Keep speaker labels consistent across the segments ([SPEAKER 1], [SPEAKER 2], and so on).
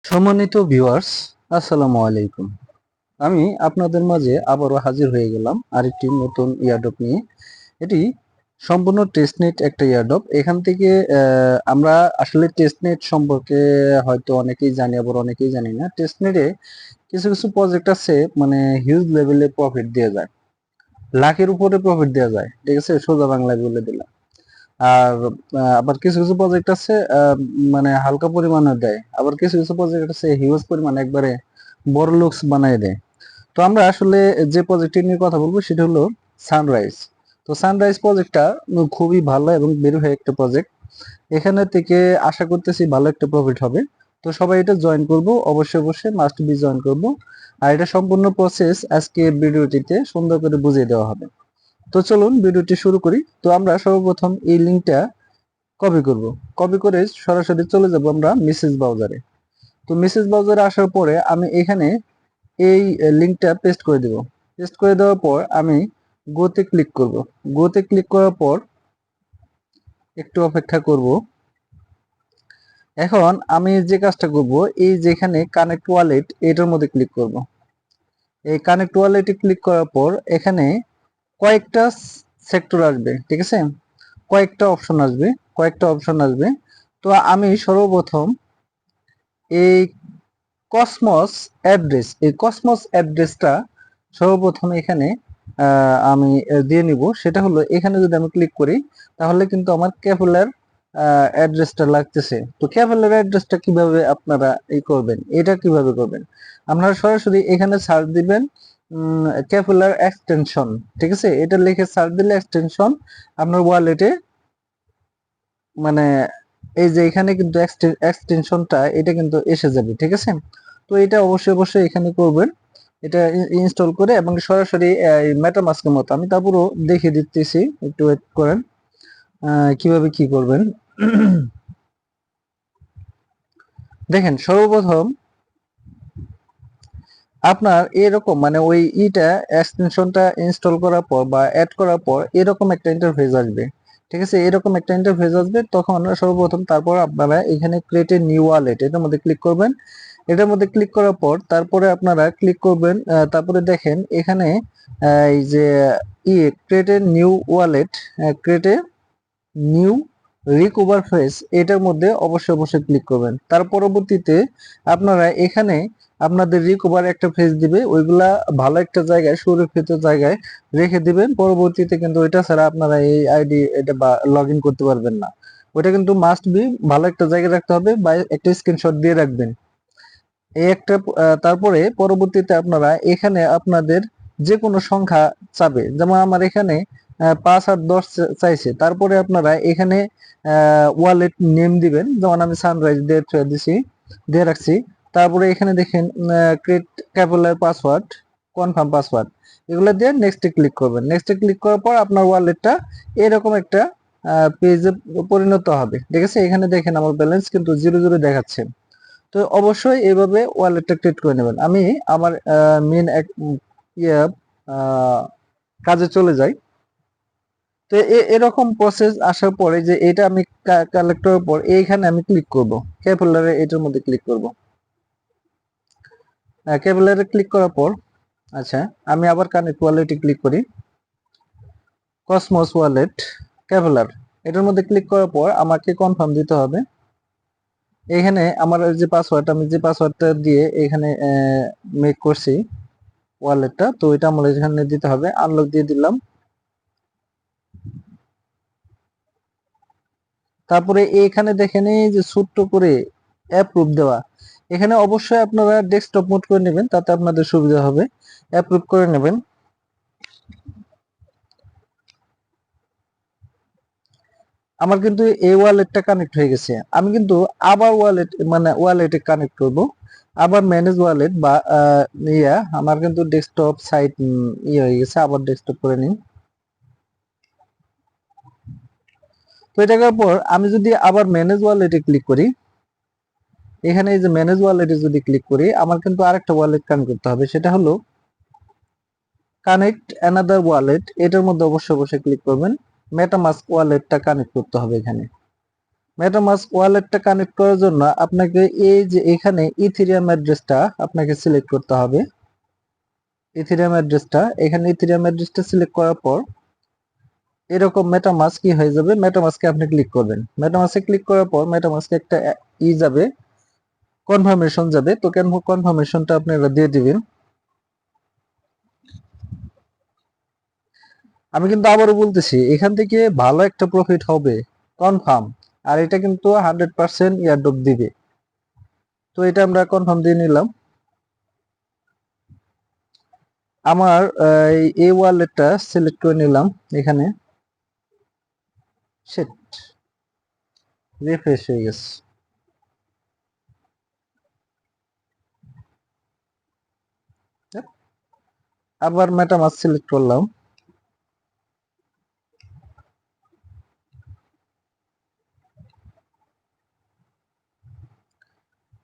[SPEAKER 1] সম্মানিত ভিউয়ার্স, আসসালামু আলাইকুম। আমি আপনাদের মাঝে আবারও হাজির হয়ে গেলাম আরেকটি নতুন ইয়ারড্রপ নিয়ে। এটি সম্পূর্ণ টেস্টনেট একটা ইয়ারড্রপ। এখান থেকে আমরা আসলে টেস্টনেট সম্পর্কে হয়তো অনেকেই জানি, আবার অনেকেই জানি না। টেস্টনেটে কিছু কিছু প্রজেক্ট আছে, মানে হিউজ লেভেলে প্রফিট দেওয়া যায়, লাখের উপরে প্রফিট দেওয়া যায়। ঠিক আছে, সোজা বাংলায় বলে দিলাম। আর আবার কিছু কিছু প্রজেক্ট আছে মানে হালকা পরিমাণে দেয়, আবার কিছু কিছু প্রজেক্ট আছে হিউজ পরিমাণে একবারে বড় লুকস বানায় দেয়। তো আমরা আসলে যে প্রজেক্টটি নিয়ে কথা বলবো সেটা হলো সানরাইজ। তো সানরাইজ প্রজেক্টটা খুবই ভালো এবং বের হয়ে একটা প্রজেক্ট। এখানে থেকে আশা করতেছি ভালো একটা প্রফিট হবে। তো সবাই এটা জয়েন করব, অবশ্যই অবশ্যই মাস্ট বি জয়েন করব। আর এটা সম্পূর্ণ প্রসেস আজকে ভিডিওটিতে সুন্দর করে বুঝিয়ে দেওয়া হবে। তো চলুন ভিডিওটি শুরু করি। তো আমরা সর্বপ্রথম এই লিঙ্কটা কপি করব। কপি করে সরাসরি চলে যাব আমরা মেসেজ ব্রাউজারে। তো মেসেজ ব্রাউজারে আসার পরে আমি এখানে এই লিঙ্কটা পেস্ট করে দেব। পেস্ট করে দেওয়ার পর আমি গোতে ক্লিক করব। গোতে ক্লিক করার পর একটু অপেক্ষা করব। এখন আমি যে কাজটা করব, এই যেখানে কানেক্ট ওয়ালেট এটার মধ্যে ক্লিক করব। এই কানেক্ট ওয়ালেটে ক্লিক করার পর এখানে কয়েকটা সেক্টর আসবে, ঠিক আছে, কয়েকটা অপশন আসবে। তো আমি সর্বপ্রথম এই কসমস অ্যাড্রেসটা সর্বপ্রথম এখানে আমি দিয়ে নিব। সেটা হলো এখানে যদি আমি ক্লিক করি তাহলে কিন্তু আমার ক্যাপুলার অ্যাড্রেসটা লাগতেছে। তো ক্যাপুলার অ্যাড্রেসটা কিভাবে আপনারা করবেন, এটা কিভাবে করবেন, আপনারা সরাসরি এখানে সার্চ দিবেন ক্যাপুলার এক্সটেনশন। ঠিক আছে, এটা লিখে সার্চ দিলে এক্সটেনশন আপনার ওয়ালেটে, মানে এই যে এখানে কিন্তু এক্সটেনশনটা এটা কিন্তু এসে যাবে। ঠিক আছে, তো এটা অবশ্যই অবশ্যই এখানে করবেন। এটা ইনস্টল করে এবং সরাসরি মেটামাস্কের মতো আমি তারপরও দেখিয়ে দিতেছি, একটু ওয়েট করেন কিভাবে কি করবেন। দেখেন, সর্বপ্রথম আপনার এরকম মানে ওই এক্সটেনশনটা ইনস্টল করার পর বা অ্যাড করার পর এরকম একটা ইন্টারফেস আসবে। ঠিক আছে, এরকম একটা ইন্টারফেস আসবে, তখন সর্বপ্রথম তারপর আপনারা এখানে ক্রিয়েট এ নিউ ওয়ালেট এটার মধ্যে ক্লিক করবেন। এটার মধ্যে ক্লিক করার পর তারপরে আপনারা ক্লিক করবেন, তারপরে দেখেন এখানে এই যে create a new wallet, create a new recover face, এটার মধ্যে অবশ্যই অবশ্যই ক্লিক করবেন। তার পরবর্তীতে আপনারা এখানে আপনাদের রিকভার একটা ফেস দিবে, ওইগুলা ভালো একটা জায়গায় সুরক্ষিত জায়গায় রেখে দিবেন। পরবর্তীতে কিন্তু ওইটা ছাড়া আপনারা এই আইডি এটা বা লগ ইন করতে পারবেন না। ওইটা কিন্তু মাস্ট বি ভালো একটা জায়গায় রাখতে হবে বা একটা স্ক্রিনশট দিয়ে রাখবেন। এই একটা তারপরে পরবর্তীতে আপনারা এখানে আপনাদের যে কোনো সংখ্যা চাবে, যেমন আমার এখানে 5 আর 10 চাইছে। তারপরে আপনারা এখানে ওয়ালেট নেম দিবেন, যেমন আমি সানরাইজ দিয়ে রাখছি। তারপরে এখানে দেখেন create capital password, confirm password, এগুলো দিয়ে নেক্সটে ক্লিক করবেন। নেক্সটে ক্লিক করার পর আপনার ওয়ালেটটা এরকম একটা পেজে পরিণত হবে। ঠিক আছে, এখানে দেখেন আমার ব্যালেন্স কিন্তু 0 দেখাচ্ছে। তো অবশ্যই এইভাবে ওয়ালেটটা ক্রিয়েট করে নেবেন। আমি আমার মেন ইয়ে আহ, কাজে চলে যাই। তো এরকম প্রসেস আসার পরে যে এটা আমি কালেক্ট করার পর এইখানে আমি ক্লিক করব, ক্যাপুলারে এটার মধ্যে ক্লিক করব। ক্যাপুলারে ক্লিক করার পর আচ্ছা আমি আবার কানেক্ট ওয়ালেটে ক্লিক করি। কসমস ওয়ালেট ক্যাপুলার এটার মধ্যে ক্লিক করার পর আমাকে কনফার্ম দিতে হবে। এখানে আমার যে পাসওয়ার্ড, আমি যে পাসওয়ার্ডটা দিয়ে এখানে মেক করছি ওয়ালেটটা, তো এটা আমার এখানে দিতে হবে। আনলক দিয়ে দিলাম। তারপরে এখানে দেখেন এই যে ছোট্ট করে অ্যাপ্রুভ দেওয়া, এখানে অবশ্যই আপনারা ডেস্কটপ মোড করে নেবেন, তাতে আপনাদের সুবিধা হবে। অ্যাপ্রুভ করে নেবেন। আমার কিন্তু এই ওয়ালেটটা কানেক্ট হয়ে গেছে। আমি কিন্তু আবার ওয়ালেটে কানেক্ট করব, আবার ম্যানেজ ওয়ালেট বা আমার কিন্তু ডেস্কটপ সাইট হয়ে গেছে, আবার ডেস্কটপ করে নিন। তো এটা করার পর আমি যদি আবার ম্যানেজ ওয়ালেটে ক্লিক করি, এখানে এই যে ম্যানেজ ওয়ালেটে যদি ক্লিক করি, আমার কিন্তু আরেকটা ওয়ালেট কানেক্ট করতে হবে, সেটা হলো কানেক্ট অ্যানাদার ওয়ালেট। এটার মধ্যে অবশ্যই অবশ্যই ক্লিক করবেন। মেটামাস্ক ওয়ালেটটা কানেক্ট করতে হবে এখানে। মেটামাস্ক ওয়ালেটটা কানেক্ট করার জন্য আপনাকে এই যে এখানে ইথেরিয়াম অ্যাড্রেসটা আপনাকে সিলেক্ট করতে হবে। ইথেরিয়াম অ্যাড্রেসটা এখানে ইথেরিয়াম অ্যাড্রেসটা সিলেক্ট করার পর এরকম মেটামাস্ক কি হয়ে যাবে, মেটামাস্কে আপনি ক্লিক করবেন। মেটামাস্কে ক্লিক করার পর মেটামাস্কে একটা যাবে, কনফার্মেশন যাবে। তো কনফার্মেশনটা আপনারা দিয়ে দিবেন। আমি কিন্তু আবারও বলতেছি, এখান থেকে ভালো একটা প্রফিট হবে কনফার্ম। আর এটা কিন্তু 100% এয়ারড্রপ দিবে। তো এটা আমরা কনফার্ম দিয়ে নিলাম। আমার এই ওয়ালেটটা সিলেক্ট করে নিলাম এখানে। সেট রিফ্রেশ হয়ে গেছে। আবার মেটামাস্ক সিলেক্ট করলাম।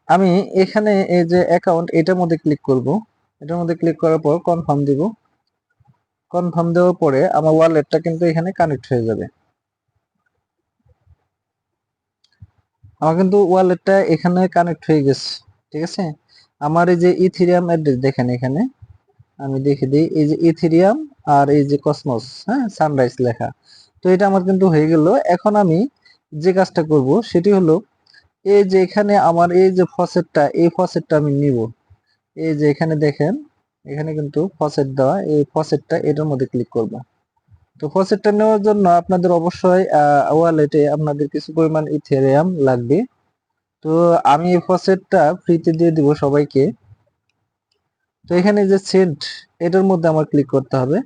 [SPEAKER 1] আমি এখানে এই যে অ্যাকাউন্ট এটার মধ্যে ক্লিক করব। এটার মধ্যে ক্লিক করার পর কনফার্ম দিব। কনফার্ম দেওয়ার পরে আমার ওয়ালেটটা কিন্তু এখানে কানেক্ট হয়ে যাবে। আমার কিন্তু ওয়ালেটটা এখানে কানেক্ট হয়ে গেছে। ঠিক আছে, আমার এই যে ইথেরিয়াম অ্যাড্রেস দেখেন এখানে, আমি দেখে দিই, এই যে ইথেরিয়াম আর এই যে কসমস, হ্যাঁ, সানরাইজ লেখা। তো এটা আমার কিন্তু হয়ে গেল। এখন আমি যে কাজটা করব সেটি হলো, এই যে এখানে আমার এই যে ফসেটটা, এই ফসেটটা আমি নিব। এই যে এখানে দেখেন, এখানে কিন্তু ফসেট দেওয়া, এই ফসেটটা এটার মধ্যে ক্লিক করব। তো ফসেটটা নেওয়ার জন্য আপনাদের অবশ্যই ওয়ালেটে আপনাদের কিছু পরিমাণ ইথেরিয়াম লাগবে। তো আমি এই ফসেটটা ফ্রিতে দিয়ে দিব সবাইকে। তো এখানে যে সেন্ট, এটার মধ্যে আমার ক্লিক করতে হবে।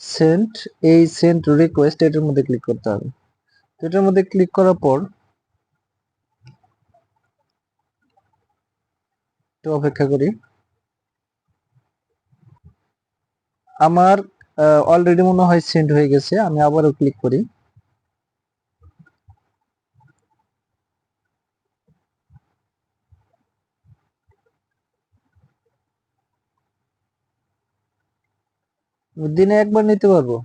[SPEAKER 1] সেন্ট, এই সেন্ট রিকোয়েস্ট এটার মধ্যে ক্লিক করতে হবে। তো এটার মধ্যে ক্লিক করার পর একটু অপেক্ষা করি। আমার অলরেডি মনে হয় সেন্ড হয়ে গেছে। আমি আবারও ক্লিক করি। দিনে একবার নিতে পারবো।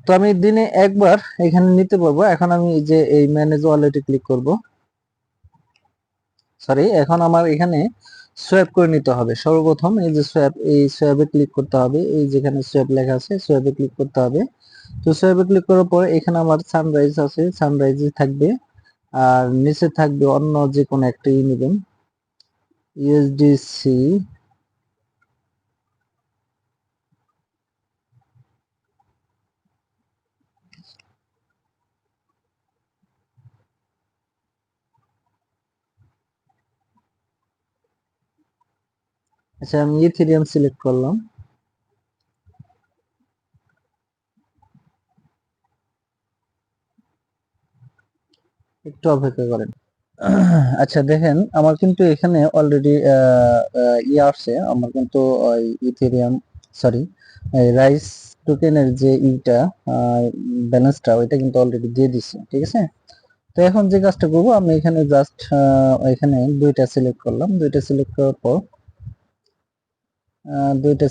[SPEAKER 1] তো আমি দিনে একবার এখানে নিতে পারবো। এখন আমি এই যে এই ম্যানেজ ওয়ালেটে ক্লিক করব। সরি, এখন আমার এখানে সোয়াপ করে নিতে হবে। সর্বপ্রথম এই যে সোয়াপ, এই সোয়াপে ক্লিক করতে হবে। এই যেখানে সোয়াপ লেখা আছে সোয়াপে ক্লিক করতে হবে। তো সোয়াপে ক্লিক করার পর এখানে আমার সানরাইজ আছে, সানরাইজে থাকবে। আর নিচে থাকবে অন্য যে কোনো একটা নেবেন, ইউএসডিসি। আচ্ছা, আমি ইথেরিয়াম সিলেক্ট করলাম। একটু অপেক্ষা করেন। আচ্ছা দেখেন, আমার কিন্তু এখানে অলরেডি ইয়ে আসছে। আমার কিন্তু ইথেরিয়াম, সরি, রাইস টোকেনের যে ইটা ব্যালেন্সটা ওইটা কিন্তু অলরেডি দিয়ে দিচ্ছে। ঠিক আছে, তো এখন যে কাজটা করবো, আমি এখানে জাস্ট এখানে দুইটা সিলেক্ট করলাম। দুইটা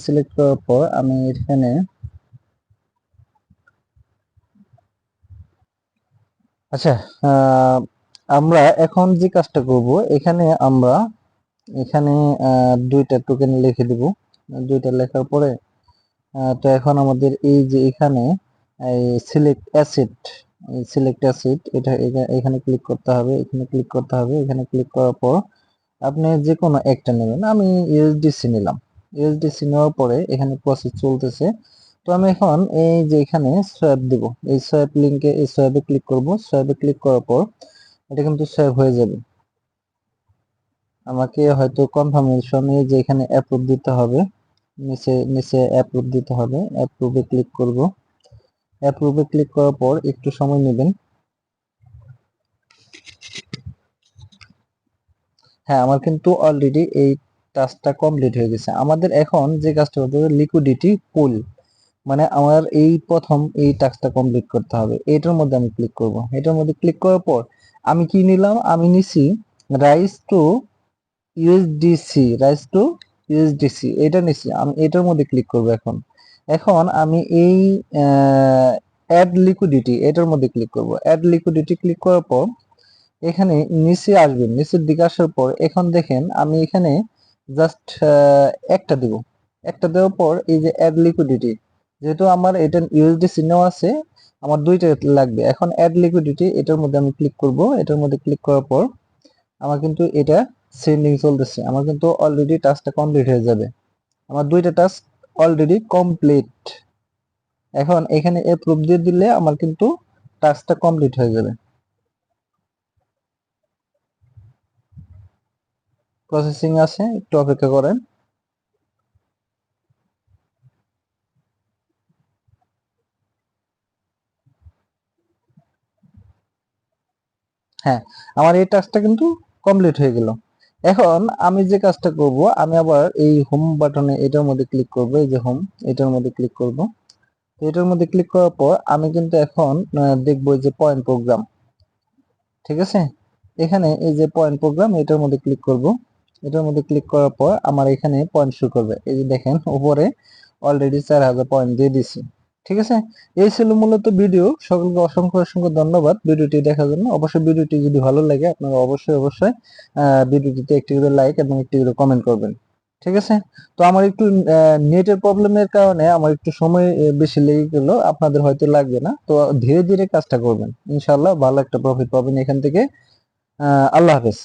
[SPEAKER 1] সিলেক্ট করার পর আমি এখানে, আচ্ছা, আহ, আমরা এখন যে কাজটা করব, এখানে আমরা এখানে দুইটা টোকেন লিখে দিব। দুইটা লেখার পরে তো এখন আমাদের এই যে এখানে এই সিলেক্ট অ্যাসেট, এই সিলেক্ট অ্যাসেট এটা এখানে ক্লিক করতে হবে। এখানে ক্লিক করতে হবে। এখানে ক্লিক করার পর আপনি যে কোনো একটা নেবেন। আমি ইউএসডিসি নিলাম। ইউএসডিসি নেওয়ার পরে এখানে প্রসেস চলতেছে। তো আমি এখন এই যে এখানে সোয়াপ দিব। এই সোয়াপ লিংকে, এই সোয়াপে ক্লিক করব। সোয়াপে ক্লিক করার পর এটা কিন্তু সোয়াপ হয়ে যাবে। আমাকে হয়তো কনফার্মেশনে যে এখানে অ্যাপ্রুভ দিতে হবে, নিচে নিচে অ্যাপ্রুভ দিতে হবে। অ্যাপ্রুভে ক্লিক করব। অ্যাপ্রুভে ক্লিক করার পর একটু সময় নেবেন। হ্যাঁ, আমার কিন্তু অলরেডি এই টাস্কটা কমপ্লিট হয়ে গেছে। আমাদের এখন যে কাজটা করতে হবে, লিকুইডিটি পুল। মানে আমার এই প্রথম এই টাস্কটা কমপ্লিট করতে হবে, এটার মধ্যে আমি ক্লিক করব। এটার মধ্যে ক্লিক করার পর আমি কি নিলাম, আমি নিছি রাইস টু ইউএসডিসি, এটা নিছি, আমি এটার মধ্যে ক্লিক করব। এখন এখন আমি এই অ্যাড লিকুইডিটি এটার মধ্যে ক্লিক করব। অ্যাড লিকুইডিটি ক্লিক করার পর এখানে নিচে আসবেন, নিচের দিকে আসার পর এখন দেখেন আমি এখানে জাস্ট একটা দেব। একটা দেওয়ার পর এই যে অ্যাড লিকুইডিটি, যেহেতু আমার এটা ইউএসডিসি নেওয়া আছে, আমার দুইটা লাগবে। এখন অ্যাড লিকুইডিটি এটার মধ্যে আমি ক্লিক করব। এটার মধ্যে ক্লিক করার পর আমার কিন্তু এটা সেন্ডিং চলতেছে, আমার কিন্তু অলরেডি টাস্কটা কমপ্লিট হয়ে যাবে। আমার দুইটা টাস্ক অলরেডি কমপ্লিট। এখন এখানে অ্যাপ্রুভ দিয়ে দিলে আমার কিন্তু টাস্কটা কমপ্লিট হয়ে যাবে। প্রসেসিং আছে, একটু অপেক্ষা করেন। হ্যাঁ, আমার এই টাস্কটা কিন্তু কমপ্লিট হয়ে গেল। এখন আমি যে কাজটা করব, আমি আবার এই হোম বাটনে এটার মধ্যে ক্লিক করব। এই যে হোম, এটার মধ্যে ক্লিক করব। তো এটার মধ্যে ক্লিক করার পর আমি কিন্তু এখন দেখবো যে পয়েন্ট প্রোগ্রাম, ঠিক আছে। এখানে এই যে পয়েন্ট প্রোগ্রাম, এটার মধ্যে ক্লিক করব। এটার মধ্যে ক্লিক করার পর আমার এখানে পয়েন্ট শো করবে। এই যে দেখেন উপরে অলরেডি 4000 পয়েন্ট দিয়ে দিছি, ঠিক আছে। এই ছিল মূলত ভিডিও। সকলকে অসংখ্য অসংখ্য ধন্যবাদ ভিডিওটি দেখার জন্য। অবশ্যই ভিডিওটি যদি ভালো লাগে আপনারা অবশ্যই ভিডিওটিতে একটি করে লাইক এবং একটি করে কমেন্ট করবেন, ঠিক আছে। তো আমার একটু নেটের প্রবলেমের কারণে আমার একটু সময় বেশি লেগে গেল, আপনাদের হয়তো লাগবে না। তো ধীরে ধীরে কাজটা করবেন, ইনশাল্লাহ ভালো একটা প্রফিট পাবেন এখান থেকে। আল্লাহ হাফেজ।